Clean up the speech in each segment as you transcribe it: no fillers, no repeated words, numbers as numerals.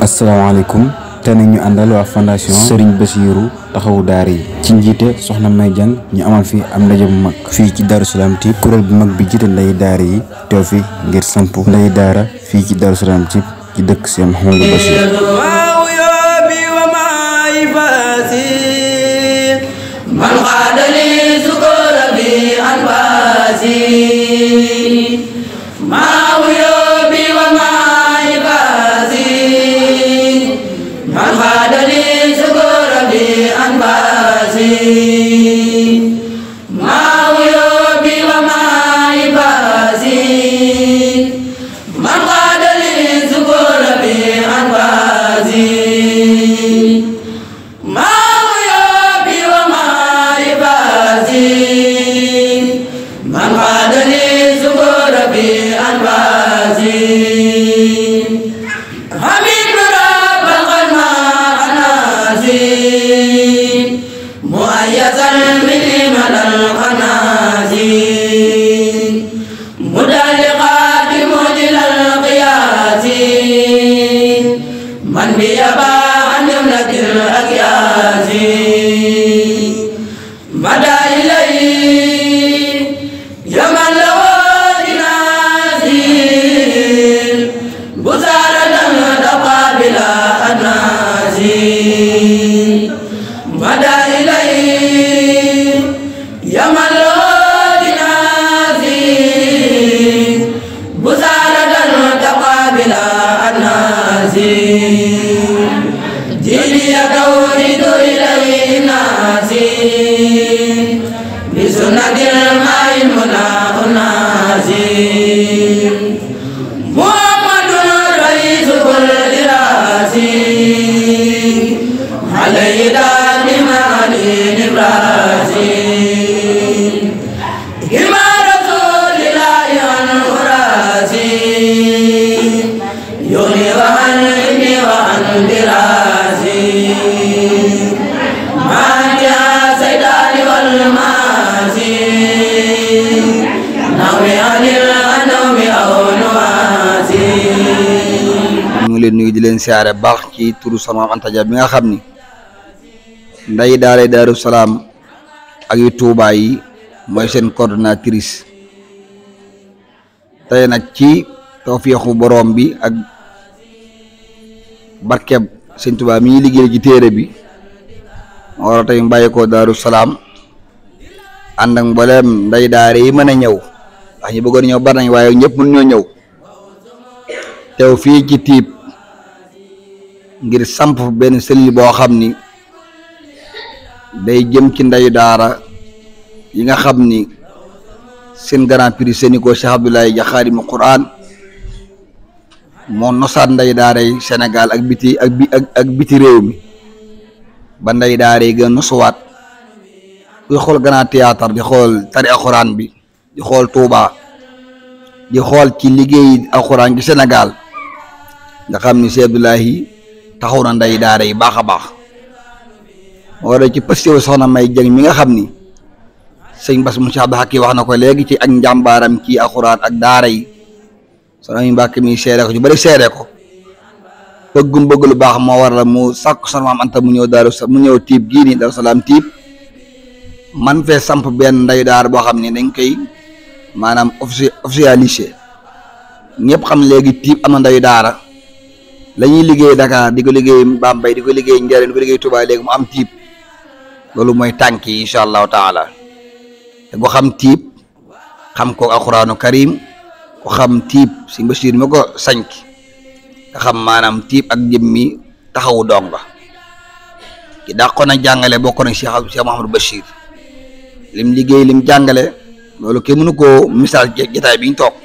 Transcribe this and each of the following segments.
asalaamaaleykum te nag ñu àndal waa fondation Serigne Bassirou taxawu daara yi ci njiite soxna May Dieng ñu amal fi am ndaje bu mag fii ci Darou Salam Typ kuréel bu mag bi jiite nday daara yi teew fi ngir samp nday daara fii ci Darou Salam Typ ci dëkk Cheikh Mouhamadou Bachir leen nuyu di leen siyaare baax ci turu sama Anta Dia bi nga xam ni nday daara Darou Salam ak yu Touba yi mooy seen coordonnatrice tey nag ci tawfeexu borom bi ak barkeb sëñ Touba mi liggéey ci téere bi moo war a tey mbàyyi ko Darou Salam ànd ak mboolem nday daara yi mën a ñëw ndax ñu bëggoon ñëw bari nañ waaye ñëpp mën ñoo ñëw teew fii ci Typ ngir samp benn cellule boo xam ni day jëm ci ndeyu daara yi nga xam ni seen grand prix Sénico Cheikh Abdoulaye Dia Khadimul Quran moo nosaat ndeyu daara yi Sénégal ak biti réew mi ba ndeyu daara yi gën a nosuwaat kuy xool grand théâtre di xool tari alxuraan bi di xool Touba di xool ci liggéey alxuraan ci Sénégal nga xam ni Cheikh Abdoulaye taxaw na nday daara yi baax a baax wala ci pëstéw soxna May Dieng mi nga xam ni sëñ Bass mu Cheikh Abdou Hakim wax na ko léegi ci ak njàmbaaram ci alxuraan ak daara yi soxna mi Mbàkke mi seede ko ñu bari seede ko bëgg lu baax moo waral mu sàkk soxna Maam Anta mu ñëw Typ gii nii Darou Salam Typ man fee samp benn nday daara boo xam ne dañ koy maanaam officialisé ñëpp xam léegi Typ am na nday daara la ñuy liggéey Dakar di ko liggéey Bambey di ko liggéey Njaaréem di ko liggéey Touba léegi mu am Typ loolu mooy tànk yi incha allahu taala te ko xam Typ xam ko alxuraanu karim ko xam Typ si Bachir mi ko sanc nga xam maanaam Typ ak jëmmi taxawu donga ki dàqoon na jàngale bokk na Cheikh Mouhamadou Bachir lim liggéey lim jàngale loolu kenn mënu koo misaal jotaay bi ñu toog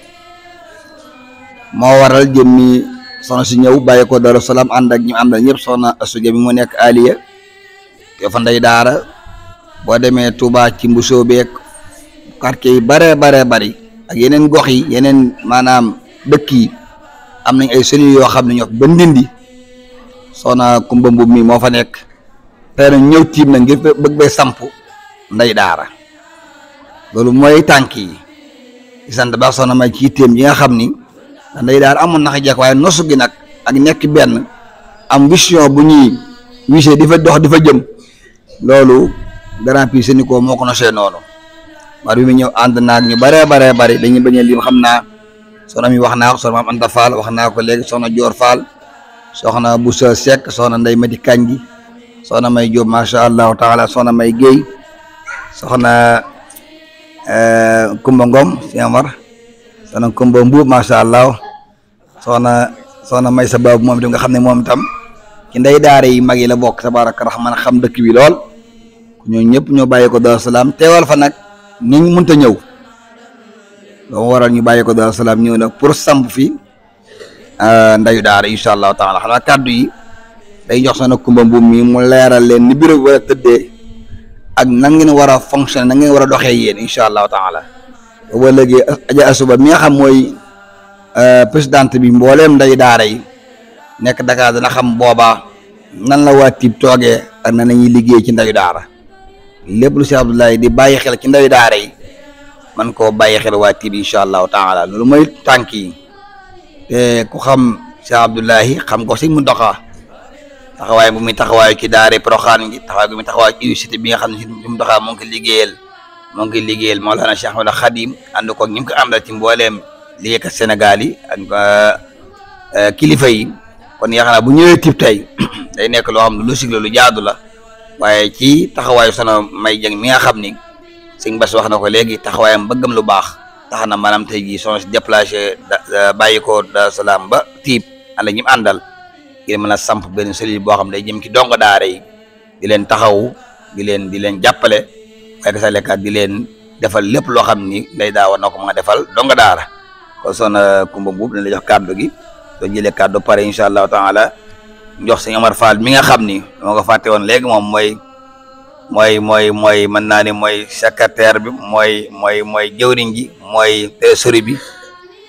moo waral jëmmi soxna si ñëw bàyyi ko Darou Salam ànd ak ñu àndal ñëpp soxna Asuja bi mu nekk Aliya yoo fa nday daara boo demee Touba ci Mbusoo beek quartier yi bari ak yeneen gox yi yeneen maanaam dëkk yi am nañ ay cellules yoo xam ne ñoo ba Ndindi soxna Kumba Mbub mi moo fa nekk tey nag ñëw Typ na ngir bëgg bee samp nday daara loolu mooy tànk yi di sant baax soxna May ci téem yi nga xam ni nday daara amoon na jekk waaye nosu gi nag ak nekk benn am vision bu ñuy wisee di fa dox di fa jëm loolu grand prix Sénico moo ko nosee noonu war bi mu ñëw ànd naag ñu bare bari dañuy bañ a lim xam naa soxna mi wax naa ko soxna Maam Anta Fall wax naa ko léegi soxna Dior Fall soxna Boussa Seck soxna Ndey Mati Kanji soxna May Diop macha allahu taala soxna May Guèye soxna Kumba Ngom si Amar soxna Kumba Mbuub macha allah soxna May sa baabu moom itam nga xam ne moom itam ci ndey daara yi mag yi la bokk tabaraka rahman xam dëkk bi lool ñoo ñëpp ñoo bàyyi ko Daaru Salaam teewal fa nag ni ñu mënta ñëw loo waral ñu bàyyi ko Daaru Salaam ñëw nag pour samp fi ndeyu daara incha allahu taala xam naa kàddu yi day jox soxna Kumba Mbuub mi mu leeral leen ni bureau bi war a tëddee ak nan ngeen war a fonctionner nan ngeen war a doxee yéen incha allahu taala booba léegi Adja Asuba mi nga xam mooy présidente bi mbooleem nday daara yi nekk Dakar dana xam boobaa nan la waa TIP toogee ak nan lañuy liggéey ci ndayu daara lépp lu si Abdoulaye di bàyyi xel ci ndayu daara yi man koo bàyyi xel waa TIP incha allahu taala loolu mooy tànk yi te ku xam si Abdoulaye xam ko si mu doxaa taxawaay bu muy taxawaayu ci daare Porokhane gi taxawaay bu muy taxawaayu ci université bi nga xam ne si mu doxaa moo ngi koy liggéeyal Mawlana Cheikh Ahmadou Khadim ànd ko ñi mu ko àndal ci mbooleem liggéeykat Sénégal yi ak kilifa yi kon yaakaar naa bu ñëwee TIP tey day nekk loo xam ne lu logique la lu jaadu la waaye ci taxawaayu soxna May Dieng mi nga xam ni sëñ Bass wax na ko léegi taxawaayam bëggam lu baax tax na maanaam tey jii soxna si déplacé bàyyi ko Daaru Salaam ba TIP ànd ñi mu àndal ngir mën a samp benn cellule boo xam ne day jëm ci donga daara yi di leen taxawu di leen jàppale waaye ka sa lekkaat di leen defal lépp loo xam ni day daa war na ko mën a defal donga daara kon soxna Kumba Mbuub dañ la jox kàddu gi soo jëlee kàddu pare incha allahu taala jox sëñ Omar Fall mi nga xam ni moo ko fàtte woon léegi moom mooy mën naa ni mooy secrétaire bi mooy jëwriñ ji mooy trésorier bi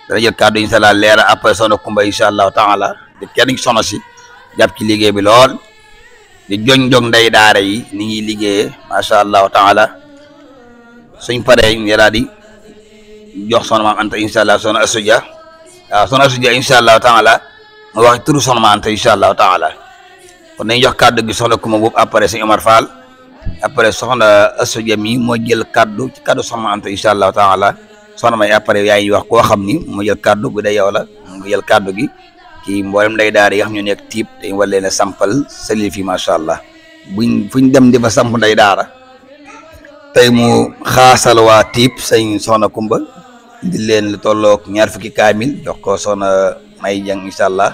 dana jël kàddu incha allah leer après soxna Kumba incha allahu taala di kenn ci soxna si jàpp ci liggéey bi lool di joñ ndey daara yi ni ñuy liggéeyee macha allahu taala suñ paree ñu daal di jox soxna Maam Anta incha allah soxna Asuja waaw soxna Asuja incha allahu taala mu wax turu soxna Maam Anta incha allahu taala kon nañ jox kàddu gi soxna Kumba Mbuub après sëñ Omar Fall après soxna Asuja mi moo jël kàddu ci kàddu soxna Maam Anta incha allahu taala soxna May après yaa ngi wax koo xam ni mu jël kàddu bu dee yow la mu jël kàddu gi ci mboolem nday daara yi nga xam ñu nekk TIP dañ war leen a sampal cellule fi macha allah fuñ dem di fa samp nday daara tey mu xaasal waa TIP sëñ soxna Kumba di leen lu tollook 20 fukki kaamil jox ko soxna May Dieng incha allah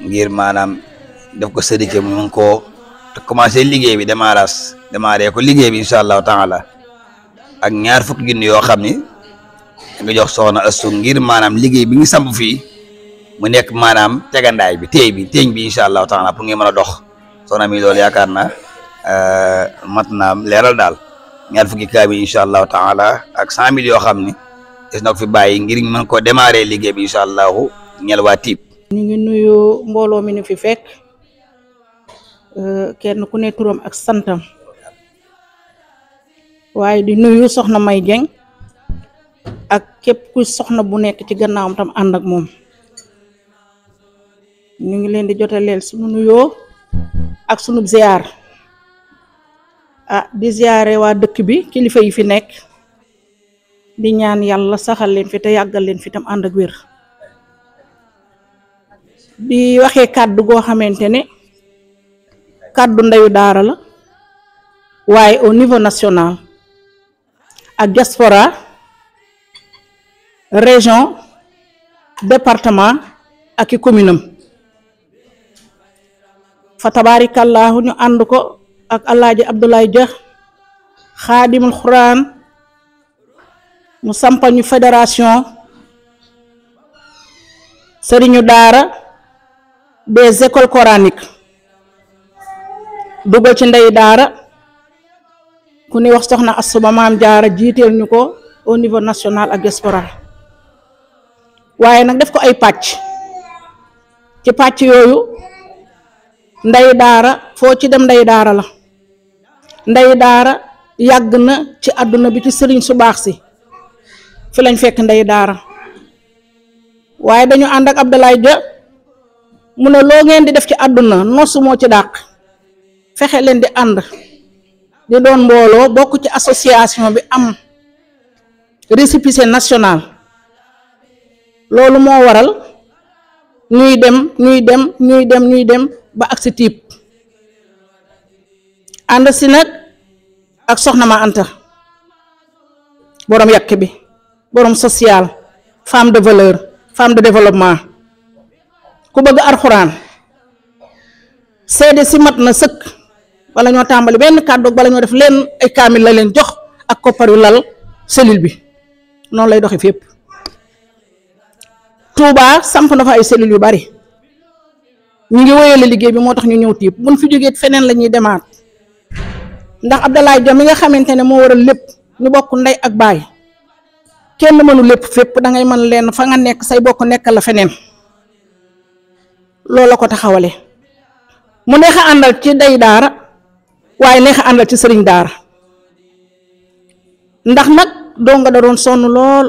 ngir maanaam def ko sëriñ mu ngi koo commencé liggéey bi démarré ko liggéey bi incha allahu taala ak 20 fukki junni yoo xam ni nga jox soxna Astu ngir maanaam liggéey bi ngi samp fii mu nekk maanaam tegandaay bi teeñ bi incha allahu taala pour ngeen mën a dox soxna mi loolu yaakaar na mat naa leeral daal 20 fukki kaamil incha allahu taala ak 100 000 yoo xam ni des na ko fi bàyyi ngir mën koo démarrer liggéey bi incha allahu ñel waa TIP. ñu ngi nuyu mbooloo mi ñu fi fekk kenn ku ne turam ak santam waaye di nuyu soxna May Dieng ak képp ku soxna bu nekk ci gannaawam tam ànd ak moom ñu ngi leen di jotaleel sunu nuyoo ak sunu ziar di ziare waa dëkk bi kilifa yi fi nekk di ñaan yàlla saxal leen fi te yàggal leen fi tam ànd ak wér di waxee kàddu goo xamante ne kàddu ndeyu daara la waaye au niveau national ak diaspora région département ak i commune am fa tabarakallahu ñu ànd ko ak Alaaji Abdoulaye Dia xaadimul xuraan mu sampal ñu fédération sëriñu daara des écoles coraniques dugal ci ndey daara ku ni wax soxna Asuba Maam Jaara jiiteel ñu ko au niveau national ak diaspora waaye nag def ko ay pàcc ci pàcc yooyu ndey daara foo ci dem ndey daara la ndey daara yàgg na ci àdduna bi ci sëriñ su baax si fi lañ fekk ndey daara waaye dañu ànd ak Abdoulaye Dia mu ne loo ngeen di def ci àdduna nosu moo ci dàq fexe leen di ànd di doon mbooloo bokk ci association bi am récépissé national loolu moo waral ñuy dem ba agsi tiib ànd si nag ak soxna ma Anta borom yàq bi borom social femme de valeur femme de développement ku bëgg alxuraan seede si mat na sëkk bala ñoo tàmbali benn kàddu bala ñoo def leen ay kaamil la leen jox ak koppar yu lal cellule bi noonu lay doxee fépp. Touba samp na fa ay cellules yu bari ñu ngi wéyale liggéey bi moo tax ñu ñëw tiib buñ fi jógee feneen la ñuy demaat ndax Abdoulaye Dia mi nga xamante ne moo waral lépp ñu bokk ndey ak baay kenn mënu lépp fépp dangay mën leen fa nga nekk say bokk nekkal la feneen loolu la ko taxawale mu neex a àndal ci day daara waaye neex a àndal ci sëriñ daara ndax nag doo nga da doon sonn lool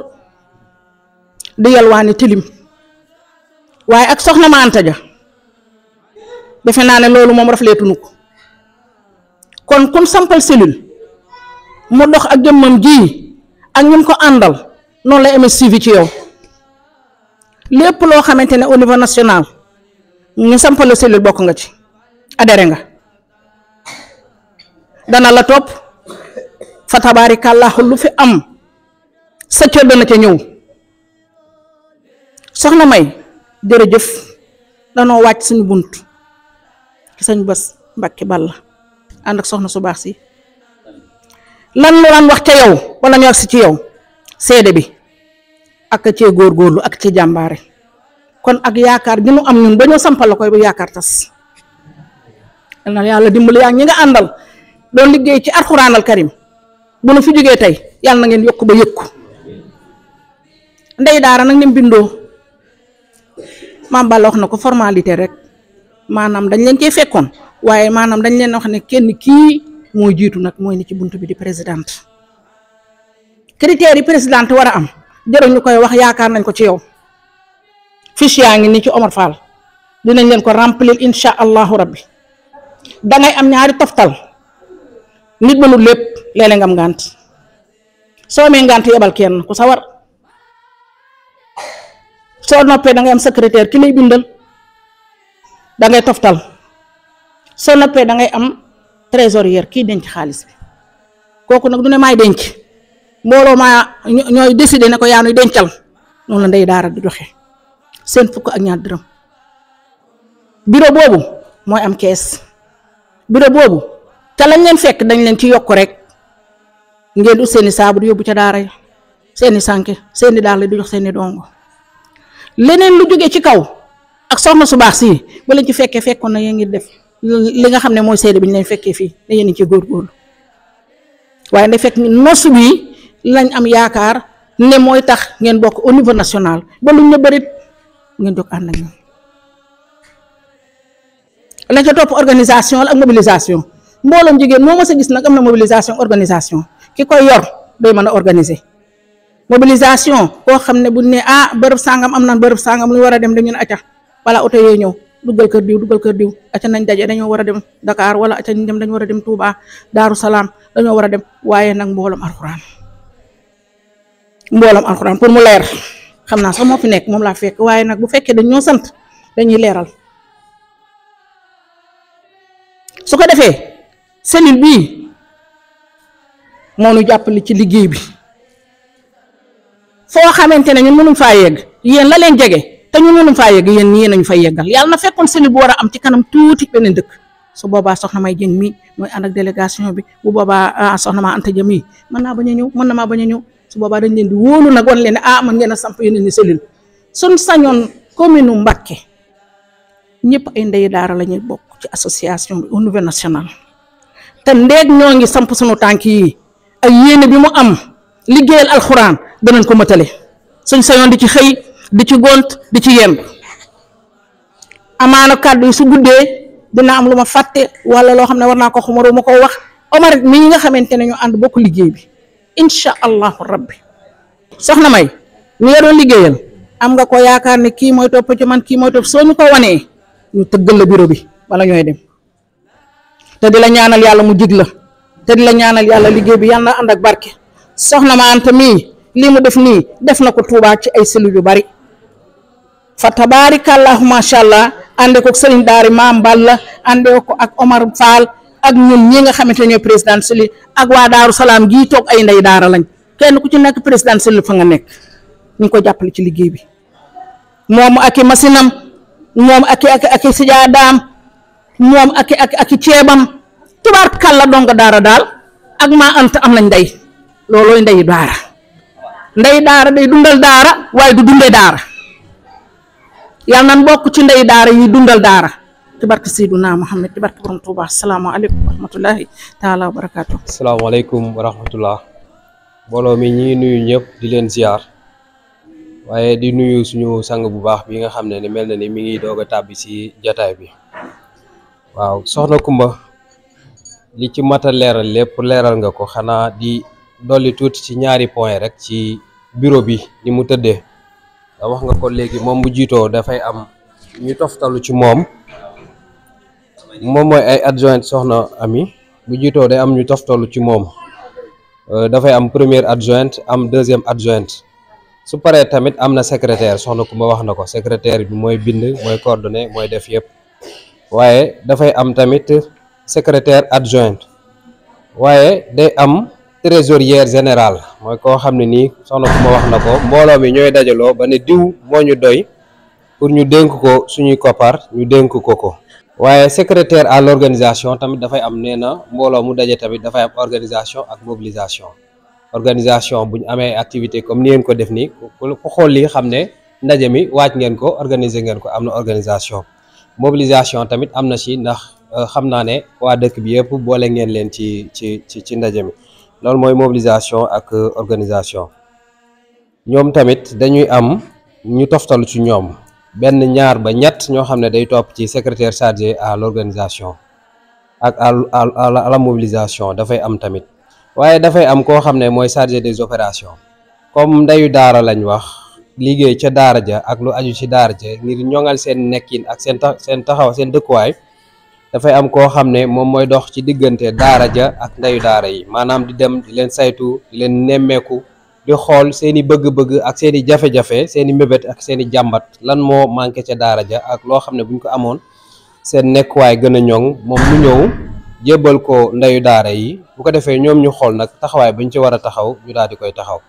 di yalwaani tilim waaye ak soxna ma Anta Ja defe naa ne loolu moom rafetlu ko kon kun sampal cellule mu dox ak jëmmam ji ak ñun ko àndal noonu lay amee suivi ci yow lépp loo xamante ne au niveau national ñu sampal la cellule bokk nga ci adhéré nga dana la topp fa tabaarikàllaahu lu fi am sa cër dana ca ñëw soxna May jërëjëf danoo wàcc suñu bunt ci sañ bés Mbàkke Balla ànd ak soxna su baax si lan lu daan wax ca yow wala ñu agsi ci yow seede bi ak cee góorgóorlu ak ci jàmbaare kon ak yaakaar gi nu am ñun ba ñoo sampal la koy bu yaakaar tas yal na yàlla dimbali yaa ñi nga àndal doon liggéey ci alxuraanal karim bu nu fi jógee tey yàlla na ngeen yokk ba yëkku ndey daara nag ni mu bindoo maam Balla wax na ko formalité rek maanaam dañ leen cee fekkoon waaye maanaam dañ leen wax ne kenn kii mooy jiitu nag mooy ni ci bunt bi di présidente critères yi présidente war a am jërë ñu koy wax yaakaar nañ ko ci yow fiche yaa ngi ni ci Omar Fall dinañ leen ko remplir insha allahu rabbi dangay am ñaari toftal nit mënul lépp léeg-léeg nga am ngànt soo amee ngànt yebal kenn ku sawar soo noppee dangay am secrétaire ki lay bindal dangay toftal soo noppee dangay am trésorier kii denc xaalis bi kooku nag du ne maay denc mbooloo maa ñooy décider ne ko yaa nuy dencal noonu la ndey daara di doxe seen fukk ak ñaar dërëm bureau boobu mooy am kees bureau boobu ca lañ leen fekk dañ leen ci yokk rek ngeen ut seeni saabu di yóbbu ca daara ya seeni sànke seeni daal di jox seeni dongo leneen lu jógee ci kaw ak soxna su baax si ba leen ci fekkee fekkoon na yéen ngi def li nga xam ne mooy seede bi ñu leen fekkee fii da yéen ci góorgóorlu waaye nda fekk nosu bi lañ am yaakaar ne mooy tax ngeen bokk au niveau national ba luñ ne bërit ngeen jóg ànd ak ñoom la ca topp organisation la ak mobilisation mbooloom jigéen moo ma sa gis nag am na mobilisation organisation ki koy yor day mën a organiser mobilisation koo xam ne bu ne bërëb sangam am na bërëb sangam lu war a dem dañu ne acca wala oto yooyu ñëw duggal kër diw acca nañ daje dañoo war a dem Dakar wala acca ñu dem dañu war a dem Touba Daaru Salaam dañoo war a dem waaye nag mbooloom alxuraan pour mu leer xam naa sax moo fi nekk moom laa fekk waaye nag bu fekkee dañ ñoo sant dañuy leeral su ko defee cellule bii moo ñu jàppale ci liggéey bi foo xamante ne ñun mënuñ faa yegg yéen la leen jege te ñun mënuñ faa yegg yéen ñii nañu fay yeggal yàlla na fekkoon cellule bu war a am ci kanam tuuti beneen dëkk su boobaa soxna May Dieng mi mooy ànd ak délégation bi bu boobaa soxna ma Anta Dia mi mën naa bañ a ñëw mën na maa bañ a ñëw su boobaa dañ leen di wóolu nag wan leen ne mën ngeen a samp yeneen ni cellule suñ sañoon commune Mbacké ñëpp ay ndey daara la ñuy bokk ci association bi au niveau national te ndeeg ñoo ngi samp suñu tànk yi ak yéene bi mu am liggéeyal alxuraan danañ ko matale suñ sañoon di ci xëy di ci gont di ci yemb amaana kàddu yi su guddee dina am lu ma fàtte wala loo xam ne war naa ko xumaru ma ko wax Omar mi ñi nga xamante ne ñu ànd bokk liggéey bi incha allahu rabbi soxna May mi nga doon liggéeyal am nga ko yaakaar ne kii mooy topp ci man kii mooy topp soo ñu ko wanee ñu tëggal la bureau bi wala ñooy dem te di la ñaanal yàlla mu jig la te di la ñaanal yàlla liggéey bi yàlla na ànd ak barke. soxna ma Anta mii lii mu def nii def na ko Touba ci ay cellules yu bari fa tabaarikallaahu macha allah ànde ko sëriñ daari maam Balla ànde ko ak Omar Fall ak ñun ñi nga xamante ne ñooy président seli ak waa Daaru Salaam gii toog ay ndey daara lañ kenn ku ci nekk président seli fa nga nekk ñu ngi ko jàppale ci liggéey bi moom ak i masinam moom ak i sijaadaam moom ak i ceebam tubaarkàlla donga daara daal ak maa Anta am nañ ndey loolooy ndey daara day dundal daara waaye du dundee daara yàlla nan bokk ci ndey daara yi dundal daara ci barke Seydina Muhammad ci barke borom Tuuba asalaamaaleykum wa rahmatullahi taala wa barakaatu. asalaamaaleykum wa rahmatullah mbooloo mi ñi nuyu ñëpp di leen ziar waaye di nuyu suñu sang bu baax bi nga xam ne mel na ni mi ngi doog a tàbbi si jataay bi waaw soxna Kumba li ci mat a leeral lépp leeral nga ko xanaa di dolli tuuti ci ñaari point rek ci bureau bi ni mu tëddee wax nga ko léegi moom bu jiitoo dafay am ñu toftalu ci moom mooy ay adjoint soxna Ami bu jiitoo day am ñu toftalu ci moom dafay am première adjointe am deuxième adjointe su paree tamit am na secrétaire soxna Kumba wax na ko secrétaire bi mooy bind mooy coordonné mooy def yëpp waaye dafay am tamit secrétaire adjointe waaye day am trésorière général mooy koo xam ne nii soxna Kumba wax na ko mbooloo mi ñooy dajaloo ba ne diw moo ñu doy pour ñu dénk ko suñuy koppar ñu dénk ko waaye secrétaire à l'organisation tamit dafay am nee na mbooloo mu daje tamit dafay am organisation ak mobilisation bu ñu amee activité comme ni ngeen ko def nii ku xool li xam ne ndaje mi waaj ngeen ko organiser ngeen ko am na organisation mobilisation tamit am na ci ndax xam naa ne waa dëkk bi yëpp boole ngeen leen ci ndaje mi loolu mooy mobilisation ak organisation ñoom tamit dañuy am ñu toftalu ci ñoom benn ñaar ba ñett ñoo xam ne day topp ci secrétaire chargé à l'organisation ak à la mobilisation dafay am tamit waaye dafay am koo xam ne mooy chargé des opérations comme ndeyu daara lañ wax liggéey ca daara ja ak lu aju ci daara ja ngir ñoŋal seen nekkin ak seen taxaw seen dëkkuwaay dafay am koo xam ne moom mooy dox ci diggante daara ja ak ndeyu daara yi maanaam di dem di leen saytu di leen nemmeeku di xool seeni bëgg-bëgg ak seeni jafe-jafe seeni mébét ak seeni jàmbat lan moo manqué ca daara ja ak loo xam ne buñ ko amoon seen nekkuwaay gën a ñoŋ moom mu ñëw jébbal ko ndeyu daara yi bu ko defee ñoom ñu xool nag taxawaay buñ ci war a taxaw ñu daal di koy taxaw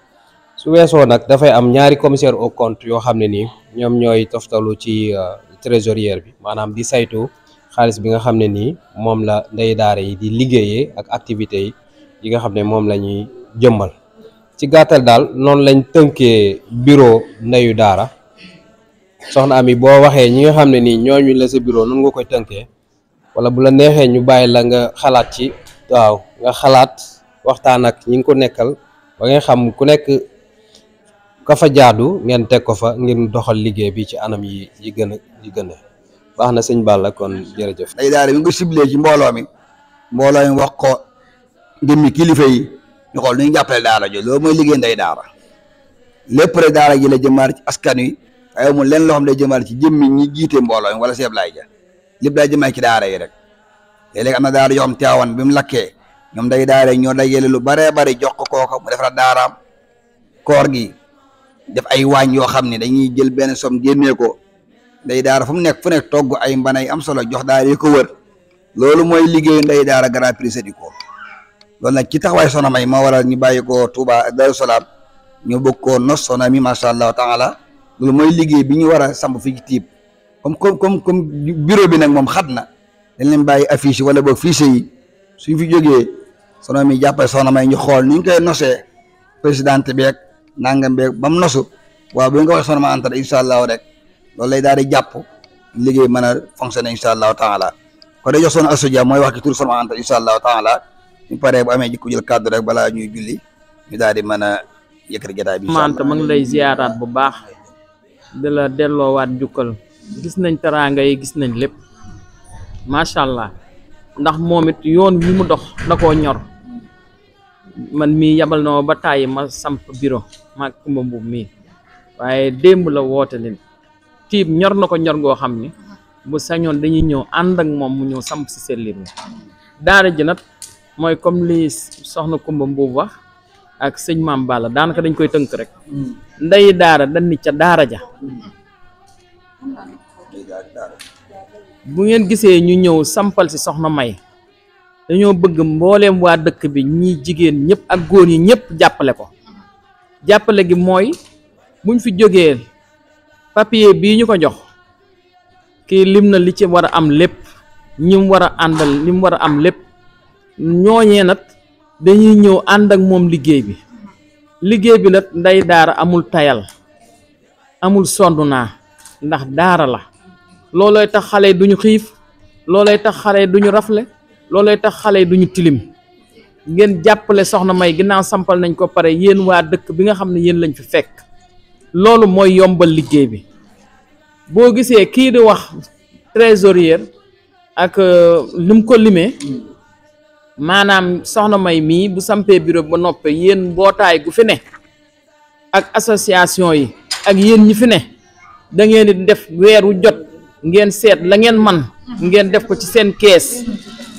su weesoo nag dafay am ñaari commissaire au compte yoo xam ne nii ñoom ñooy toftalu ci trésorière bi maanaam di saytu xaalis bi nga xam ne nii moom la ndey daara yi di liggéeyee ak activités yi nga xam ne moom la ñuy jëmmal ci gàttal daal noonu lañ tënkee bureau ndeyu daara soxna Ami boo waxee ñi nga xam ne nii ñooñu la sa bureau noonu nga koy tënkee wala bu la neexee ñu bàyyi la nga xalaat ci waaw nga xalaat waxtaan ak ñi nga ko nekkal ba nga xam ku nekk ka fa jaadu ngeen teg ko fa ngir doxal liggéey bi ci anam yi gën a baax na sëñ Balla kon jërëjëf. ndey daara mi ngi ko ciblé ci mbooloo mi wax ko jëmmi kilifa yi ñu xool nu ñu jàppale daara jo loolu mooy liggéey ndey daara lépp rek daara ji la jëmaar ci askan wi waaye mu leen loo xam ne jëmaar ci jëmmi ñi jiite mbooloo mi wala seeb laay ja lépp daa jëmaar ci daara yi rek léeg-léeg am na daara yoo xam teewoon bi mu lakkee ñoom ndey daara yi ñoo dajale lu baree bari jox ko kooka mu defaraat daaraam koor gi def ay waañ yoo xam ne dañuy jël benn somme génnee ko ndey daara fu mu nekk togg ay mbanay am solo jox daara yi ko wër loolu mooy liggéeyu ndey daara Grand Prix Sédhico loolu nag ci taxawaay Soxna May moo waral ñu bàyyi ko Touba ak Darou Salaam ñu bëgg koo nos Soxna mi macha allah taala loolu mooy liggéey bi ñu war a samp fii ci Typ comme bureau bi nag moom xat na dañ leen bàyyi affiche wala boog fiche yi suñ fi jógee Soxna mi jàppale Soxna May ñu xool ni ñu koy nosee présidente beeg nangam beeg ba mu nosu waaw bu nga waxee Soxna Ma Anta incha allah rek loolu lay daal di jàpp liggéey mën a fonctionner incha allahu taala kon day jox Soxna Astou Dia mooy wax ci tur Soxna Ma Anta incha allahu taala ñu paree bu amee jikko jël kàddu rek balaa ñuy julli ñu daal di mën a yëkkati jotaay bi. Soxna Anta ma ngi lay ziyaaraat bu baax di la delloowaat jukkal gis nañ teraanga yi gis nañ lépp macha allah ndax moom it yoon wi mu dox da koo ñor man mii yabal na ma ba tàyyi ma samp bureau maag Kumba Mbuub mii waaye démb la woote leen Typ ñor na ko ñor goo xam ni bu sañoon dañuy ñëw ànd ak moom mu ñëw samp si seen liir mi daara ji nag mooy comme li soxna Kumba Mbuub wax ak sëñ Maam Balla daanaka dañ koy tënk rek ndeyi daara dañ ni ca daara ja bu ngeen gisee ñu ñëw sampal si soxna May dañoo bëgg mbooleem waa dëkk bi ñi jigéen ñëpp ak góor ñi ñëpp jàppale ko jàppale gi mooy buñ fi jógee papier bii ñu ko jox kii lim na li ci war a am lépp ñim war a àndal lim war a am lépp ñooñee nag dañuy ñëw ànd ak moom liggéey bi nag ndey daara amul tayal amul sonn naa ndax daara la loolooy tax xale yi duñu xiif loolooy tax xale yi duñu rafle loolooy tax xale yi duñu tilim ngeen jàppale soxna May ginnaaw sampal nañ ko pare yéen waa dëkk bi nga xam ne yéen lañ fi fekk loolu mooy yombal liggéey bi boo gisee kii di wax trésorier ak lim ko limee maanaam soxna May mii bu sampee bureau ba noppee yéen mbootaay gu fi ne ak association yi ak yéen ñi fi ne da ngeen di def weeru jot ngeen seet la ngeen man ngeen def ko ci seen kees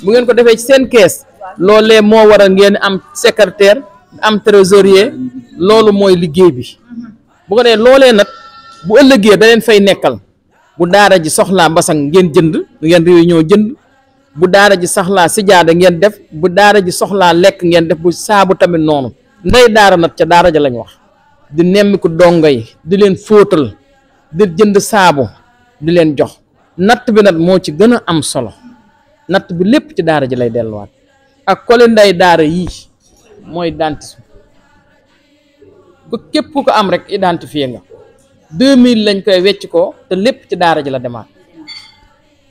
bu ngeen ko defee ci seen kees loolee moo waral ngeen am secrétaire am trésorier loolu mooy liggéey bi bu ko dee loolee nag bu ëllëgee da leen fay nekkal bu daara ji soxlaa mbasang ngeen jënd ngeen réunion jënd bu daara ji soxlaa sijaada ngeen def bu daara ji soxlaa lekk ngeen def bu saabu tamit noonu ndey daara nag ca daara ja lañ wax di nemmiku dongo yi di leen fóotal di jënd saabu di leen jox natt bi nag moo ci gën a am solo natt bi lépp ci daara ji lay delluwaat ak kole ndey daara yii mooy identisme ba képp ku ko am rek identifié nga 2000 lañ koy wecc ko te lépp ci daara ji la demaat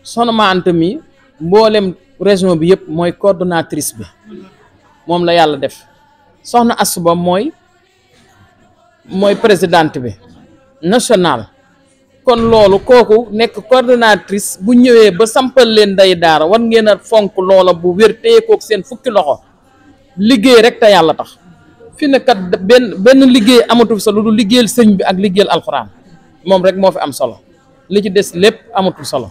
soxna Ma Anta mi mboolem région bi yëpp mooy coordonnatrice bi moom la yàlla def soxna Asuba mooy présidente bi national kon loolu kooku nekk coordonnatrice bu ñëwee ba sampal leen ndey daara war ngeen a fonk loola bu wér téye kook seen fukki loxo liggéey rek te yàlla tax fi ne kat benn liggéey amatul solo lu liggéeyal sëñ bi ak liggéeyal alxuraan moom rek moo fi am solo li ci des lépp amatul solo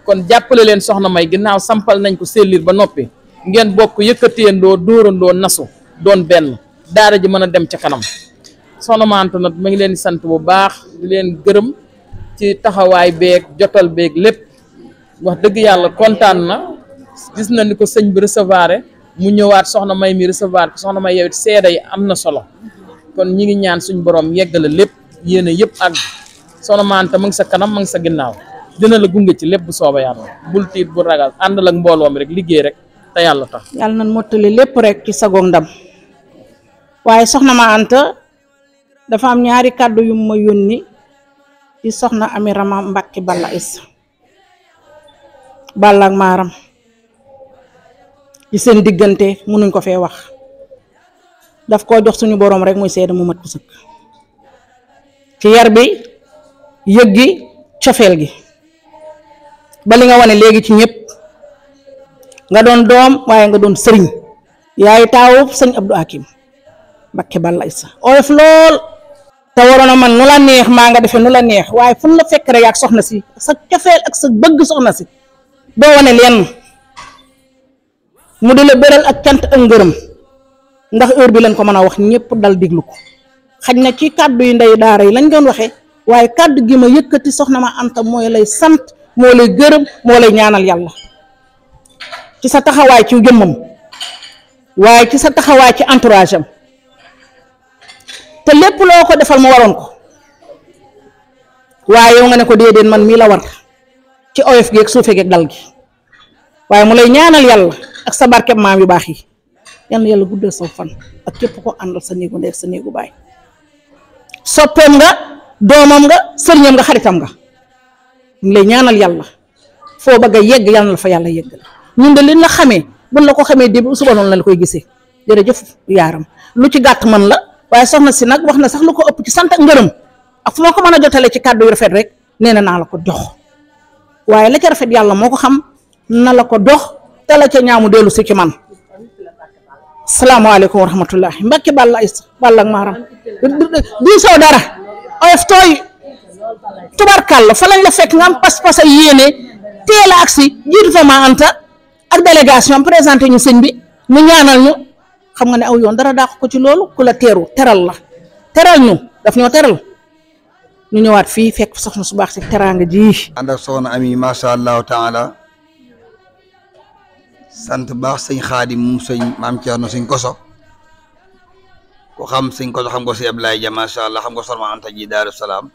kon jàppale leen soxna May ginnaaw sampal nañ ko sellir ba noppi ngeen bokk yëkkateendoo dóorandoo nasu doon benn daara ji mën a dem ca kanam soxna Ma Anta nag ma ngi leen di sant bu baax di leen gërëm ci taxawaay beeg jotal beeg lépp wax dëgg yàlla kontaan na gis na ni ko sëñ bi recevoir mu ñëwaat soxna May mi recevoir ko soxna May yow it seeda yi am na solo kon ñi ngi ñaan suñ borom yeggale lépp yéen a yëpp ak soxna Ma Anta ma ngi sa kanam ma ngi sa ginnaaw dina la gunge ci lépp bu sooba yàlla bul tiit bu ragal àndal ak mbooloo mi rek liggéey rek te yàlla tax. yàlla nañ mottali lépp rek ci sagoog ndam waaye soxna Ma Anta dafa am ñaari kàddu yu ma yónni ci soxna Ami Rama Mbàkke Balla Issa Balla ak Maaram ci seen diggante mënuñ ko fee wax daf koo jox suñu boroom rek muy seede mu mat ko sëkk ci yar bi yëg gi cofeel gi ba li nga wane léegi ci ñëpp nga doon doom waaye nga doon sëriñ yaay taawu sëñ Abdou Hakim Mbàkke Balla Issa oyof lool te waroon a man nu la neex maa nga defee nu la neex waaye fu la fekk rek ak soxna si sa cofeel ak sa bëgg soxna si doo wane leen mu di la beral ak cant ak ngërëm ndax heure bi lañ ko mën a wax ñëpp dal diglu ko xaj na ci kàddu yi ndey daara yi lañ doon waxee waaye kàddu gi ma yëkkati soxna Ma Anta mooy lay sant moo lay gërëm moo lay ñaanal yàlla ci sa taxawaay ci jëmmam waaye ci sa taxawaay ci entourage am te lépp loo ko defal mu waroon ko waaye yow nga ne ko déedéet man mii la war ci oyof gi ak suufe gi ak dal gi waaye mu lay ñaanal yàlla ak sa barkeb maam yu baax yi yal na yàlla guddal sa fan ak képp ko àndal sa néegu ndey ak sa néegu baay soppeem nga doomam nga sëriñam nga xaritam nga mu lay ñaanal yàlla foo bëgg a yegg yàlla na la fa yàlla yeggal ñun de liñ la xamee buñ la ko xamee démb suba noonu la koy gisee jërëjëf yaaram lu ci gàtt man la waaye soxna si nag wax na sax lu ko ëpp ci sant ak ngërëm ak fu ma ko mën a jotale ci kàddu yu rafet rek nee na naa la ko jox waaye la ca rafet yàlla moo ko xam na la ko dox te la ca ñaamu dellu si ci man salaamaaleykum wa rahmatullahi Mbàkke Balla Issa Balla ak Maaram di soo dara oyof tooy tubarkàlla fa lañ la fekk nga am pas-pas a yéene teel a agsi jiitu fa ma anta ak délégation présenté ñu sëñ bi mu ñaanal ñu xam nga ne aw yoon dara dàq ko ci loolu ku la teeru teral la teral ñu daf ñoo teral ñu ñëwaat fii fekk soxna su baax si teraanga ji ànd ak soxna Ami macha allahu taala sant baax sëñ Xaadim moom sëñ maam Thierno sëñ Koso ku xam sëñ Koso xam nga si Ablaye Dia macha allah xam nga soxna Anta ji Daaru Salaam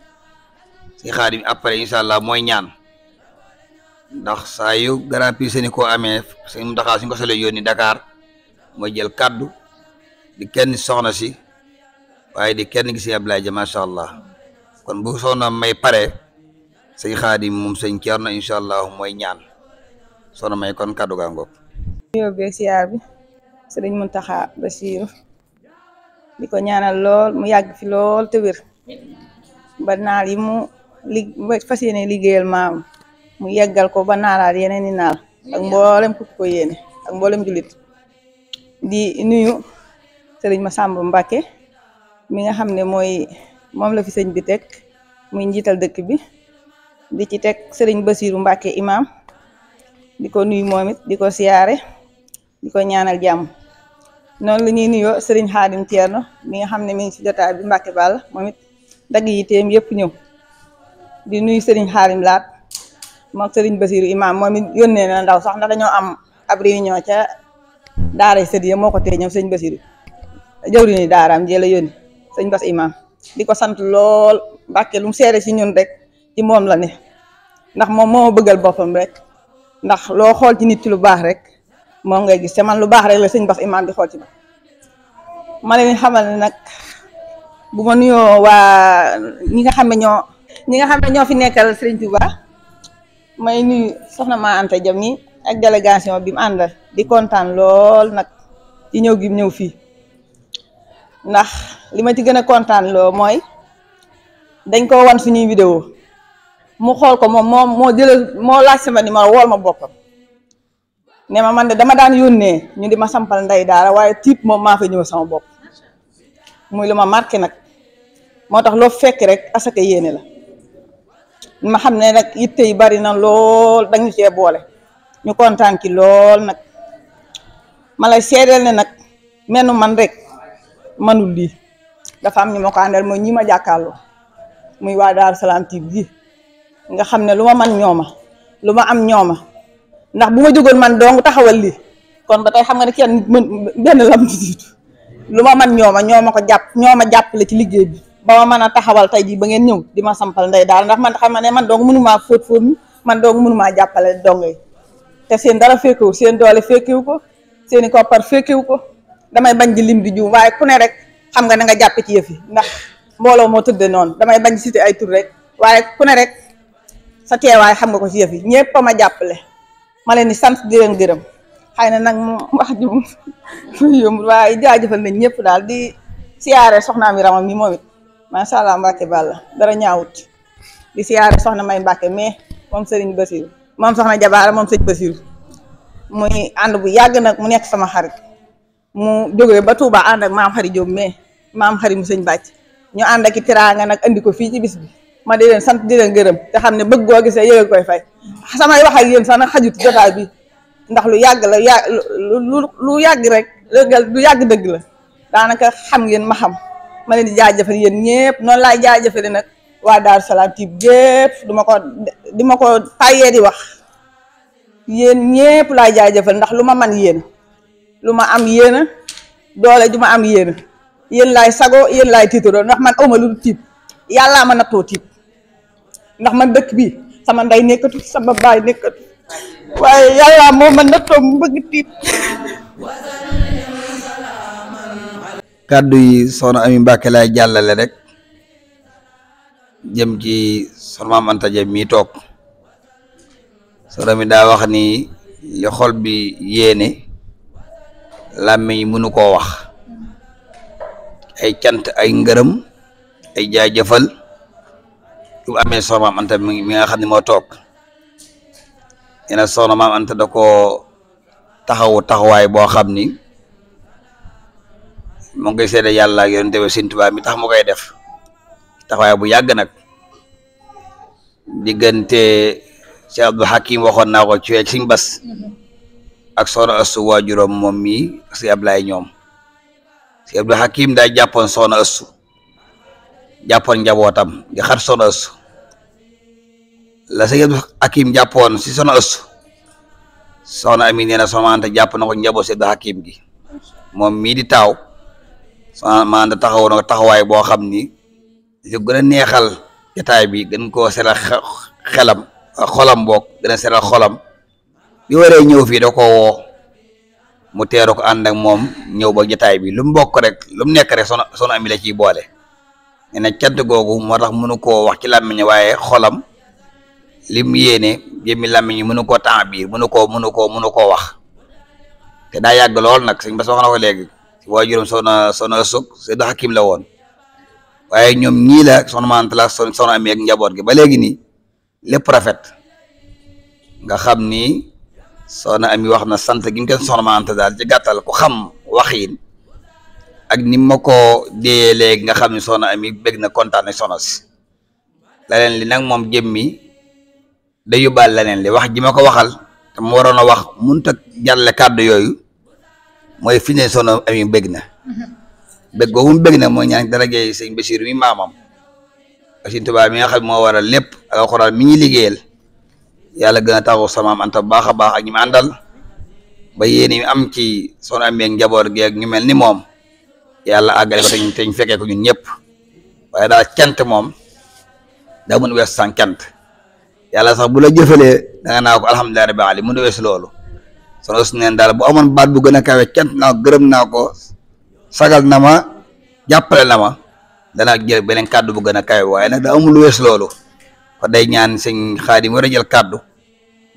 sëñ Xaadim après incha allah mooy ñaan ndax saa yu Grand Prix Sénégal amee sëñ Mountakha sëñ Koso la yónni Dakar mooy jël kaddu di kenn soxna si waaye di kenn gi si Ablaye Dia macha allah kon bu soxna may pare sëñ Xaadim moom sëñ Thierno incha allah mooy ñaan soxna may kon kaddu gaa ngoog. nuyoo beeg siyaar bi sëriñ Mountakha Bassirou di ko ñaanal lool mu yàgg fi lool te wér ba naal yi mu fas yéene liggéeyal maam mu yeggal ko ba naalaat yeneen i naal ak mboolem ku ko yéene ak mboolem julit di nuyu sëriñ Massamba Mbacké mi nga xam ne moom la fi sëñ bi teg muy njiital dëkk bi di ci teg sëriñ Bassirou Mbacké imam di ko nuyu moom it di ko siyaare di ko ñaanal jàmm noonu la ñuy nuyoo sëriñ Xaadim Thierno mi nga xam ne mi ngi ci jotaay bi Mbacké Balla moom it dagg yi teem yëpp ñëw di nuyu sëriñ Xaadim Laat moom sëriñ Bassirou imam moom it yónnee na ndaw sax ndax dañoo am ab réunion ca daara sëd ya moo ko tee ñëw sëñ Bassirou jawriñu daaraam jee la yónni sëñ Bass imam di ko sant lool Mbacké lu mu seere ci ñun rek ci moom la ne ndax moom moo bëggal boppam rek ndax loo xool ci nit ci lu baax rek moom ngay gis te man lu baax rek la sëñ Bass imam di xool ci ma leen xamal ne nag bu ma nuyoo waa ñi nga xam ne ñoo fi nekkal Serigne Touba may nuyu soxna Ma Anta Dia mi ak délégation bi mu àndal di kontaan lool nag ci ñëw gi ñëw fii ndax li ma ci gën a kontaan loo mooy dañ ko wan suñuy vidéo mu xool ko moom moo laaj sama numéro wool ma boppam ne ma man de dama daan yónnee ñu di ma sampal ndey daara waaye tiip moom maa fa ñëw sama bopp muy lu ma marqué nag moo tax loo fekk rek asaka yéene la ma xam ne nag yitte yi bari na lool dañu cee boole ñu kontaan ci lool nag ma lay seedeel ne nag menu man rek manul lii dafa am ñu ma ko àndal mooy ñi ma jàkkaarloo muy waa Daaru Salaam TV nga xam ne lu ma man ñooma lu ma am ñooma ndax bu ma jógoon man dong taxawal lii kon ba tey xam nga ne kenn benn lam jiitu lu ma man ñoo ma jàppale ci liggéey bi ba ma mën a taxawal tey jii ba ngeen ñëw di ma sampal ndey daal ndax man xam nga ne man dong mënumaa fóot mi man dong mënumaa jàppale dong yi te seen dara fekkewu seen doole fekkewu ko seeni koppar fekkewu ko damay bañ di lim di juum waaye ku ne rek xam nga na nga jàppe ci yëf yi ndax mbooloo moo tëdde noonu damay bañ cité ay tur rek waaye ku ne rek sa teewaay xam nga ko ci yëf yi ñëpp a ma jàppale ma leen di sant di leen gërëm xëy na nag wax ji mu yombul waaye jaajëfal nañ ñëpp daal di siyaare soxna mi ramam mi moom it macha allah Mbacké Balla dara ñaawut di siyaare soxna May Mbacké mais moom Serigne Bassirou moom soxna Jabaara moom sëñ Bassirou muy ànd bu yàgg nag mu nekk sama xarit mu jógee ba Touba ànd ak maam xari Diop mais maam xari mu sëñ bàcc ñu ànd ak i teraanga nag andi ko fii ci bis bi ma di leen sant di leen gërëm te xam ne bëgg goo gisee yëge koy fay samay wax ak yéen sax nag xajut jotaay bi ndax lu yàgg la lu yàgg rek lu yàgg dëgg la daanaka xam ngeen ma xam ma leen di jaajëfal yéen ñëpp noonu laay jaajëfale nag waa Daaru Salaam TV gépp di ma ko tàyyee di wax yéen ñëpp laay jaajëfal ndax lu ma man yéen lu ma am yéena doole ju ma am yéena yéen laay sago yéen laay tiitaroo ndax man awma lu tiib yàllaa ma nattoo tiib ndax man dëkk bi sama ndey nekkatu sama baay nekkatu waaye yàllaa moo ma nattoo mu bëgg tiib. kàddu yi soxna Ami Mbacké lay jàllale rek jëm ci soxna Maam Anta Dia mi toog soxna mi daa wax ni li xol bi yéene làmmiñ mënu koo wax ay cant ay ngërëm ay jaajëfal yu amee soxna Maam Anta mi nga xam ne moo toog yéena soxna Maam Anta da koo taxawaay boo xam ni moo ngi koy seede yàlla ak yonent bi Sëñ Tuubaa mi tax mu koy def taxawaay bu yàgg nag diggante ci Abdou Hakim waxoon naa ko ci Sëñ Bas ak soxna Astou waajuram moom mii si Ablaye ñoom si Abdou Hakim daa jàppoon soxna Astou jàppoon njabootam di xar soxna Astou la si Abdou Hakim jàppoon si soxna Astou soxna Ami nee na soxna Anta jàpp na ko njaboot si Abdou Hakim gi moom mii di taaw soxna Anta taxaw na taxawaay boo xam ni li gën a neexal jotaay bi gën koo seral xelam xolam boog gën a seral xolam bi waree ñëw fii da ko woo mu teeru ko ànd ak moom ñëw ba jotaay bi lu mu bokk rek lu mu nekk rek soxna Ami la ciy boole nee na cant googu moo tax mënu koo wax ci làmmiñ waaye xolam lim yéene jëmmi làmmiñ mënu koo biir mënu koo wax te daa yàgg lool nag sëñ Bass wax na ko léegi si waajuram soxna Astou Abdou Hakim la woon waaye ñoom ñii la soxna Mante la soxna Ami ak njaboot gi ba léegi nii lépp rafet nga xam ni soxna Ami wax na sant gi nga soxna Mante daal ci gàttal ku xam waxiin ak ni ma ko déyee léegi nga xam ne soxna Ami bëgg na kontaan na soxna si leneen li nag moom jëmmi day yóbbaal leneen li wax ji ma ko waxal te mu waroon a wax mënut a jàlle kàddu yooyu mooy fi ne soxna Ami bëgg na bëgg googu mu bëgg na mooy ñaan darajey sëñ Basiir mi maamam ak Sëñ Tuubaa mi nga xam moo waral lépp ak alxuraan mi ñuy liggéeyal yàlla gën a taxaw sama maam Anta baax a baax ak ñi ma àndal ba yéen mi am ci soxna Ami ak njaboot gi ak ñu mel ni moom yàlla àggale ko te ñu fekkee ko ñun ñëpp waaye daal cant moom daa mën wees san cant yàlla sax bu la jëfalee da nga naa ko alhamdulilah rabbil alamin mën a wees loolu soxna su neen daal bu amoon baat bu gën a kawe cant naa ko gërëm naa ko sagal na ma jàppale na ma dana jël beneen kàddu bu gën a kawe waaye nag da amul lu wees loolu ko day ñaan sëñ Xaadim war a jël kàddu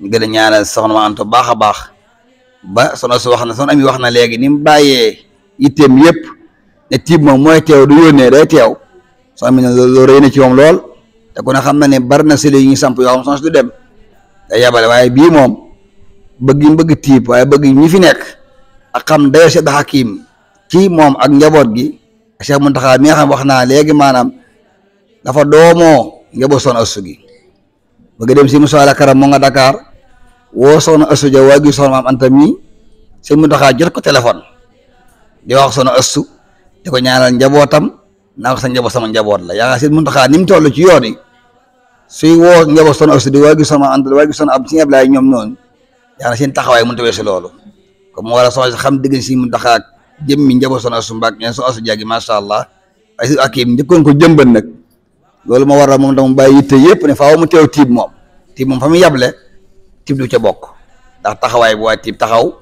ñu gën a ñaanal soxna ma Anta baax a baax ba soxna su wax na soxna Ami wax na léegi ni mu bàyyee yitteem yëpp ne tiib moom mooy teew du yónnee day teew soo am ne loolu rëy na ci moom lool te ku ne xam na ne bari na sële yu ñu samp yoo xam soxna du dem day yabale waaye bii moom bëgg tiib waaye bëgg ñi fi nekk ak xam dayo si Abdou Hakim ci moom ak njaboot gi Cheikh Mountakha mi nga xam wax naa léegi maanaam dafa doomoo njaboot soxna Astou gi bëgg dem si Moussa Karam moo nga Dakar woo soxna Astou ja waa gi soxna maam Anta mi Cheikh Mountakha jot ko téléphone di wax soxna Astou di ko ñaanal njabootam naa ko sa njaboot sama njaboot la yaa Cheikh Mountakha ni mu toll ci yoon yi suy woo njaboot soxna Astou di waa gi soxna maam Anta waa gi soxna ab si Ablaye ñoom noonu yaa seen taxawaay mënut a weesu loolu comme mu war a soxna si xam digg si Mountakha jëmmi njaboot soxna Astou Mbacke ñeen soxna Astou jagi macha allah waaye si ak njëkkoon ko jëmbat nag loolu ma waral moom tam bàyyi yitte yëpp ne faaw mu teew tiib moom fa mu yable tiib du ca bokk ndax taxawaay bu waa tiib taxaw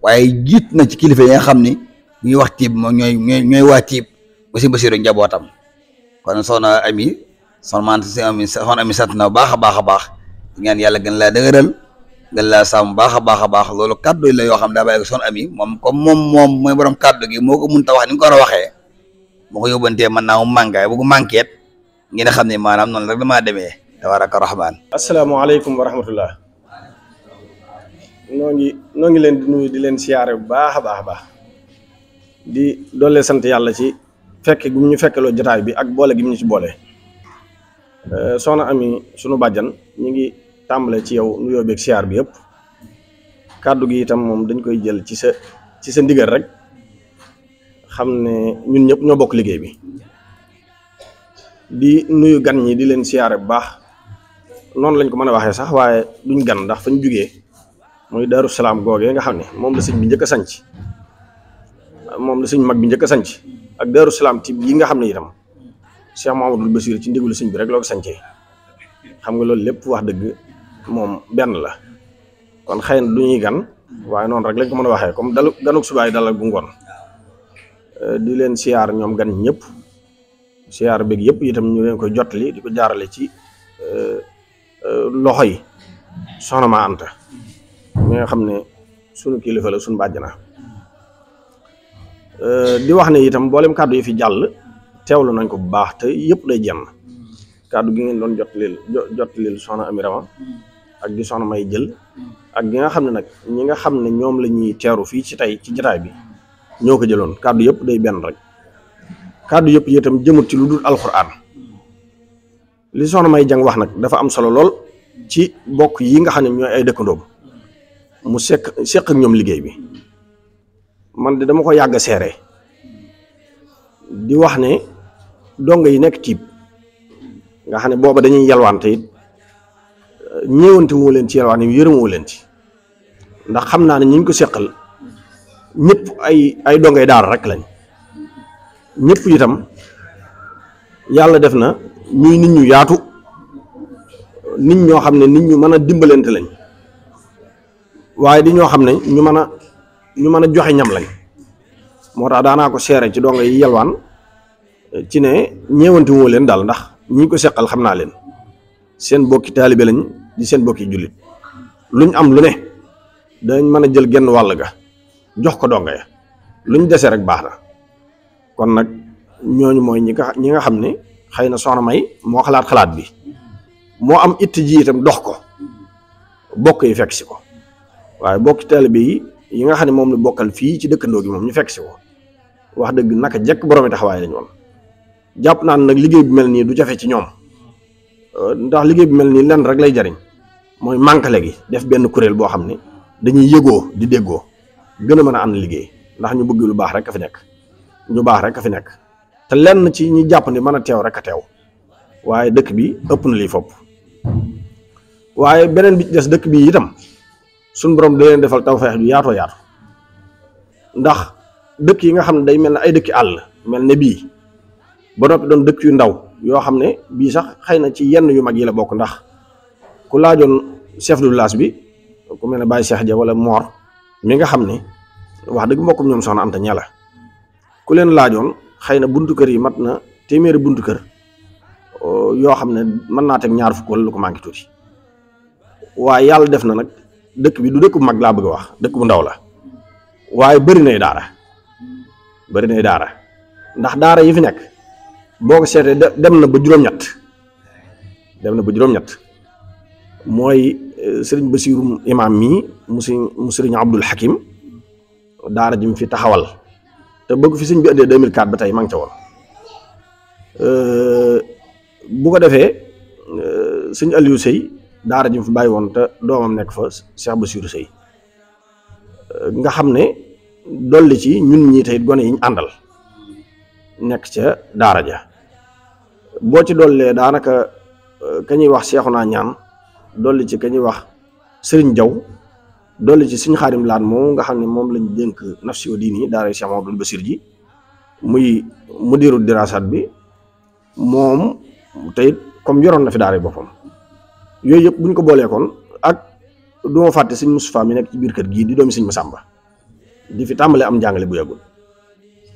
waaye jiit na ci kilifa yi nga xam ni bu ñuy wax tiib moom ñooy waa tiib ba si Basiiru njabootam kon soxna Ami soxna Ami sant na baax a baax ñaan yàlla gën laa dëgëral gën laa sàmm baax a baax loolu kaddu la yoo xam daa bàyyi ko soxna Ami moom comme moom mooy borom kaddu gi moo ko mënta wax ni nga ko war a waxee moo ko yóbbantee mën naa mu manqué bu ko manqué ngeen xam ne maanaam noonu rek damaa demee tabaraka rahmaan. asalaamaaleykum wa rahmatullah noo ngi leen di nuyu di leen siyaare bu baax a baax di doole sant yàlla ci fekk gu ñu fekkeloo jotaay bi ak boole gi mu ñu ci boole soxna Ami sunu bàjjan ñu ngi tàmbale ci yow nuyoo beeg siyaar bi yëpp kàddu gi itam moom dañ koy jël ci sa ndigal rek xam ne ñun ñëpp ñoo bokk liggéey bi di nuyu gan ñi di leen siyaare bu baax noonu lañ ko mën a waxee sax waaye duñ gan ndax fañ jugee muy Daaru Salaam googee nga xam ne moom la sëñ bi njëkk a sanc moom la sëñ mag bi njëkk a sanc ak Daaru Salaam ti yi nga xam ne itam Cheikh Mouhamadoul Bassir ci ndigalu sëñ bi rek loo ko sancee xam nga loolu lépp wax dëgg moom benn la kon xëy na du ñuy gan waaye noonu rek lañ ko mën a waxee comme ganuk subaay dalal gu ngoon di leen siyaar ñoom gan ñëpp siyaar beeg yëpp itam ñu leen koy jottali di ko jaarale ci loxo yi soxna ma Anta mi nga xam ne sunu kilifa la sunu bàjjana di wax ne itam mboolem kàddu yi fi jàll teewlu nañ ko bu baax te yëpp day jenn kàddu gi ngeen doon jottalil soxna Ami Rama ak di soxna May jël ak gi nga xam ne nag ñi nga xam ne ñoom la ñuy teeru fii ci tey ci jotaay bi ñoo ko jëloon kàddu yëpp day benn rek kàddu yëpp itam jëmut ci lu dul alxuraan li soxna May Jang wax nag dafa am solo lool ci bokk yi nga xam ne ñooy ay dëkkandoom mu seq ak ñoom liggéey bi. man de dama ko yàgg seere di wax ne dongo yi nekk Tiib nga xam ne booba dañuy yalwaan te it ñëwante wu leen ci yalwaan yi yërëmoo leen ci ndax xam naa ne ñi ñu ko seqal ñëpp ay dongay daara rek lañ ñëpp itam yàlla def na ñuy nit ñu yaatu nit ñoo xam ne nit ñu mën a dimbalante lañ waaye di ñoo xam ne ñu mën a joxe ñam lañ moo tax daanaa ko seere ci dongo yi yalwaan ci ne ñeewante moo leen daal ndax ñi ko seqal xam naa leen seen bokki taalibe lañ di seen bokki jullit luñ am lu ne dañ mën a jël genn wàll ga jox ko dongo ya luñ dese rek baax na kon nag ñooñu mooy ñi nga xam ne xëy na soxna May moo xalaat bi moo am itti ji itam dox ko bokk yi fekk si ko waaye bokki taalibe yi nga xam ne moom la bokkal fii ci dëkkandoo gi moom ñu fekk si ko wax dëgg naka jekk boroomi taxawaay lañ woon jàpp naa ne nag liggéey bu mel nii du jafe ci ñoom ndax liggéey bu mel nii lenn rek lay jariñ mooy mànkale gi def benn kuréel boo xam ne dañuy yëgoo di déggoo gën a mën a ànd liggéey ndax ñu bëgg lu baax rek a fi nekk ñu baax rek a fi nekk te lenn ci ñi jàpp ne mën a teew rek a teew waaye dëkk bi ëpp na lii fopp waaye beneen bi ci des dëkk bi itam suñ borom da leen defal tawfeex ju yaatoo yaatu ndax dëkk yi nga xam ne day mel ne ay dëkki àll mel ne bii ba noppi doon dëkk yu ndaw yoo xam ne bii sax xëy na ci yenn yu mag yi la bokk ndax ku laajoon chef de village bi ku mel ne Baye Cheikh Dia wala Mor mi nga xam ne wax dëgg mbokkum ñoom soxna Anta ñala ku leen laajoon xëy na buntu kër yi mat na téeméeri buntu kër yoo xam ne mën naa teg ñaar fukk wala lu ko manqué tuuti waaye yàlla def na nag dëkk bi du dëkk bu mag laa bëgg a wax dëkk bu ndaw la waaye bëri nay daara ndax daara yi fi nekk boo ko seetee dem na ba juróom-ñett mooy sëriñ Basiiru imaam mii mu sëriñ Abdul Hakim daara ji mu fi taxawal te bëgg fi sëñ bi indee 2004 ba tey maa ngi ca woon bu ko defee sëñ Aliou Sey daara ji mu fi bàyyi woon te doomam nekk fa Cheikh Bassirou Sey nga xam ne dolli ci ñun ñii tey gone yi ñu àndal nekk ca daara ja boo ci dollee daanaka ka ñuy wax Seexuna Ñaan dolli ci ka ñuy wax Sëriñ Jaw dolli ci Sëriñ Xaadim Laan moom nga xam ne moom lañ dénk nafsi wa diini daara Cheikh Mamadou Bassir ji muy mudiru dirasat bi moom tey comme yoroon na fi daara boppam yooyu yëpp bu ñu ko boolee kon ak du ma fàtte sëñ Moustapha mi nekk ci biir kër gii di doomi sëñ Masamba di fi tàmbale am njàngale bu yàggul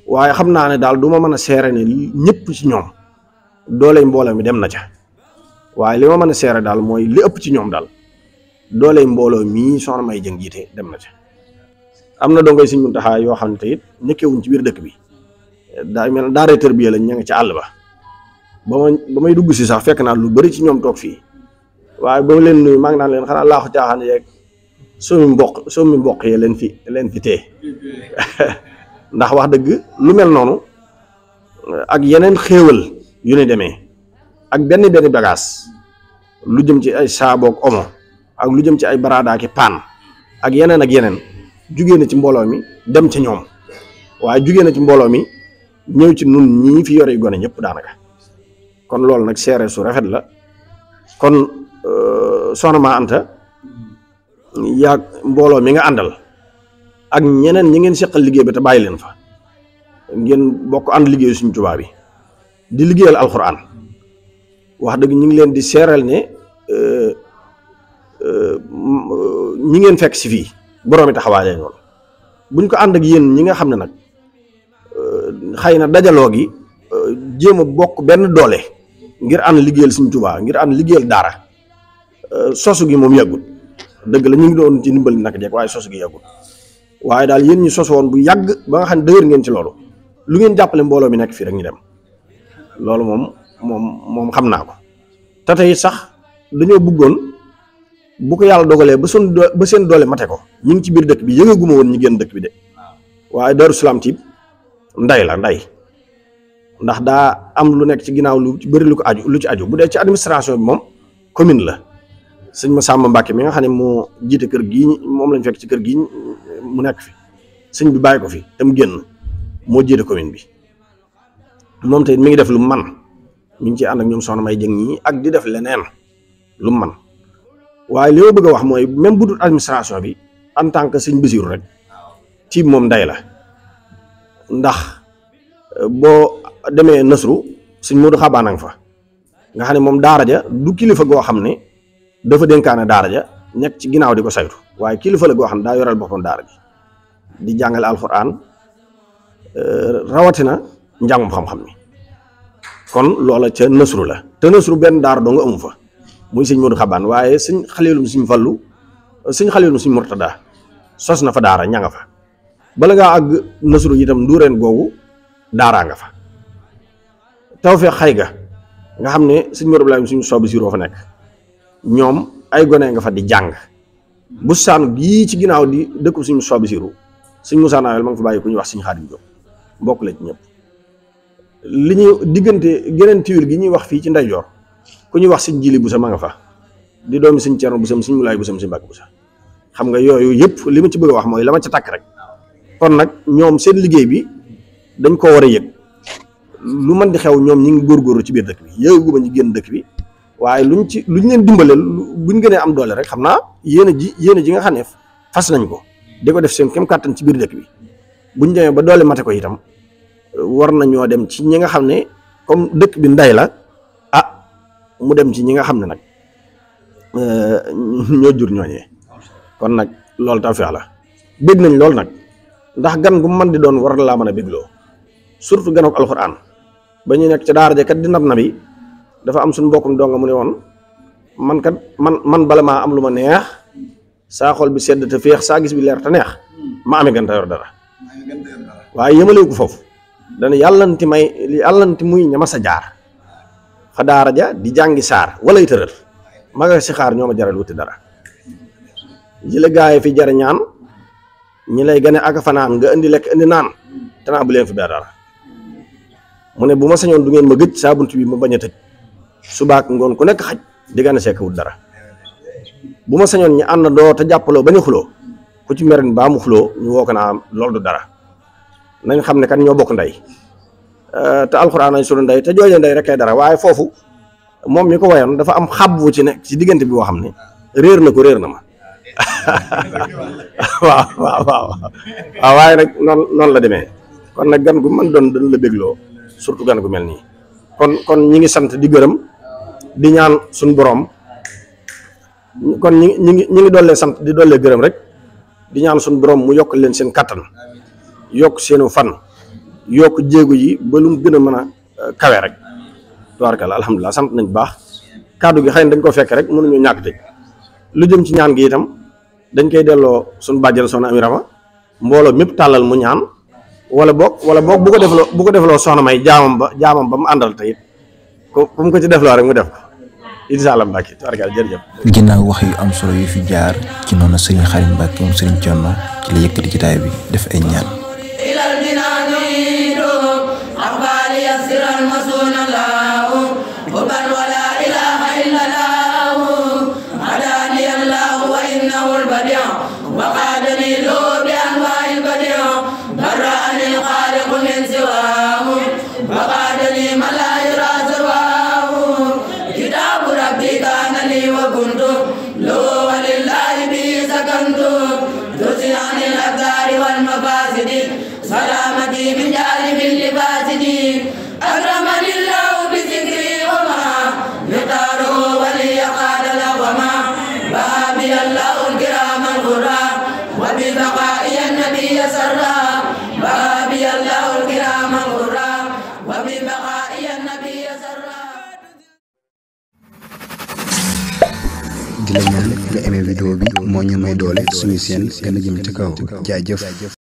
waaye xam naa ne daal du ma mën a seere ne ñëpp ci ñoom dooley mbooloo mi dem na ca waaye li ma mën a seere daal mooy li ëpp ci ñoom daal dooley mbooloo mii soxna May Jëng jiite dem na ca am na dongoy sëñ Muntaxa yoo xam ne te it nekkewuñ ci biir dëkk bi daa mel ne daaray tërbiya lañ ña nga ca àll ba ba may dugg si sax fekk naa lu bari ci ñoom toog fii waaye ba ma leen nuyu maa ngi naan leen xanaa laaxu caaxaan yeeg soo mi mboq yee leen fi tee ndax wax dëgg lu mel noonu ak yeneen xéewal yu ne demee ak benn bagage lu jëm ci ay saaboog omo ak lu jëm ci ay baraadaaki paan ak yeneen jugee na ci mbooloo mi dem ca ñoom waaye jugee na ci mbooloo mi ñëw ci nun ñii fi yore gone ñëpp daanaka kon loolu nag seere su rafet la kon soxna Ma Anta yaa mbooloo mi nga àndal ak ñeneen ñi ngeen seqal liggéey bi te bàyyi leen fa ngeen bokk ànd liggéeyu Sëriñ Tuubaa bi di liggéeyal alxuraan wax dëgg ñu ngi leen di seeral ne ñi ngeen fekk si fii boroomi taxawaay leen woon buñ ko ànd ak yéen ñi nga xam ne nag xëy na dajaloo gi jéem a bokk benn doole ngir ànd liggéeyal Sëriñ Tuubaa ngir ànd liggéeyal daara sosu gi moom yàggut dëgg la ñu ngi doon ci ndimbali naka jekk waaye sosu gi yàggut waaye daal yéen ñi sos woon bu yàgg ba nga xam ne dëgër ngeen ci loolu lu ngeen jàppale mbooloo mi nekk fii rek ñu dem loolu moom xam naa ko te tey sax dañoo bëggoon bu ko yàlla dogalee ba seen doole mate ko ñu ngi ci biir dëkk bi yëgaguma woon ñu génn dëkk bi de waaye Daaru Salaam Tiib nday la nday ndax daa am lu nekk ci ginnaaw lu ci bëri lu ci aju bu dee ci administration bi moom commune la sëñ Massamba Mbacke mi nga xam ne moo jiite kër gii moom lañ fekk ci kër gii mu nekk fi sëñ bi bàyyi ko fi tam génn moo jiite commune bi moom tamit mi ngi def lu man mi ngi ciy ànd ak ñoom soxna May Jëng ñi ak di def leneen lu man waaye li ma bëgg a wax mooy même bu dul administration bi en tant que sëñ Basiru rek ci moom nday la ndax boo demee Nasru sëñ Modou Xabaan a nga fa nga xam ne moom daara ja du kilifa goo xam ne dafa dénkaane daara ja nekk ci ginnaaw di ko saytu waaye kilifa la goo xam ne daa yoral boppam daara ji di jàngale alxuraan rawatina njàngum xam-xam mi kon loola ca Nasru la te Nasru benn daara doo nga amu fa muy sëñ Modou Xabaan waaye sëñ Xalilum sëñ Fallu sëñ Xalilum sëñ Murtada sos na fa daara ña nga fa bala ngaa àgg Nasru itam nduureen googu daaraa nga fa Tawfeex Xayga nga xam ne sëñ Modou Ibrahima suñu soobi siroo fa nekk ñoom ay gone nga fa di jàng bu saan gii ci ginnaaw di dëkku suñu soobi siru suñ Musaa Nawel ma nga fa bàyyi ku ñuy wax suñu Xaadim Jóob mbokk la ci ñëpp li ñuy diggante geneen tiwil gi ñuy wax fii ci ndeyjoor ku ñuy wax sëñ Jili Busa ma nga fa di doomi sëñ Cerno Busam sëñ Mulaay Busam sëñ Mbàkke Busa xam nga yooyu yëpp li ma ci bëgg a wax mooy la ma ca takk rek kon nag ñoom seen liggéey bi dañ ko war a yëg lu mën di xew ñoom ñi ngi góorgóorlu ci biir dëkk bi yëguma ñu génn dëkk bi waaye luñ leen dimbale buñ gënee am doole rek xam naa yéen ji nga xam ne fas nañ ko di ko def seen kem kàttan ci biir dëkk bi buñ demee ba doole mate ko itam war nañoo dem ci ñi nga xam ne comme dëkk bi nday la mu dem ci ñi nga xam ne nag ñoo jur ñooñee kon nag loolu tawfeex la bég nañ lool nag ndax gan gu man di doon war na laa mën a bégloo surtout gan ak alxuraan ba ñu nekk ci daara ja kat di nab nabi dafa am suñu mbokkum donga mu ne woon man kat man bala maa am lu ma neex saa xol bi sedd te féex saa gis bi leer te neex ma amee gën te yor dara waaye yëmalewu ko foofu dana yàllanti muy ñama sa jaar fa daara ja di jàngi saar walay tëral maga si xaar ñoo ma jaral wuti dara jële gaay fi jara ñaan ñi lay gane ak fanaan nga indi lekk indi naan te naa bu leen fi dara mu ne bu ma sañoon du ngeen ma gëj saa bunt bi ma bañ a tëj subaak ngoon ku nekk xaj di gane sekk wut dara bu ma sañoon ñi ànd doo te jàppaloo bañ a xuloo ku ci merin baa mu xuloo ñu woo ko naa loolu du dara nañ xam ne kan ñoo bokk ndey te alxuraan nañ sunu ndey te jooje ndey rek kay dara waaye foofu moom mi ko wayoon dafa am xàbb bu ci nekk ci diggante bi boo xam ne réer na ma waaw waaye nag noonu la demee kon nag gan gu mën doon dañ la bégloo surtout gan gu mel nii kon ñi ngi sant di gërëm di ñaan suñu borom kon ñi ngi dollee sant di dollee gërëm rek di ñaan suñu borom mu yokk leen seen kattan yokk seenu fan yokk jéego yi ba lu mu gën a mën a kawe rek tubaarkalla alhamdulilah sant nañ bu baax kàddu gi xëy na dañ ko fekk rek mënuñu ñàkk tëj lu jëm ci ñaan gi itam dañ koy delloo suñu bàjjal soxna Ami Rama mbooloo mépp tàllal mu ñaan wala boog bu ko defloo soxna May jaamam ba mu àndal te it ku mu ko ci defloo rek mu def ko incha allah Mbacke tubaarkalla jërëjëf. ginnaaw wax yu am solo yu fi jaar ci noonu Serigne Khadim Mbacke moom Serigne Thierno ci la yëkkati jotaay bi def ay ñaan. di la ñaan nga aimé vidéo bi moo ñu may doole suñu seen gën a jëm ci kaw jaajëf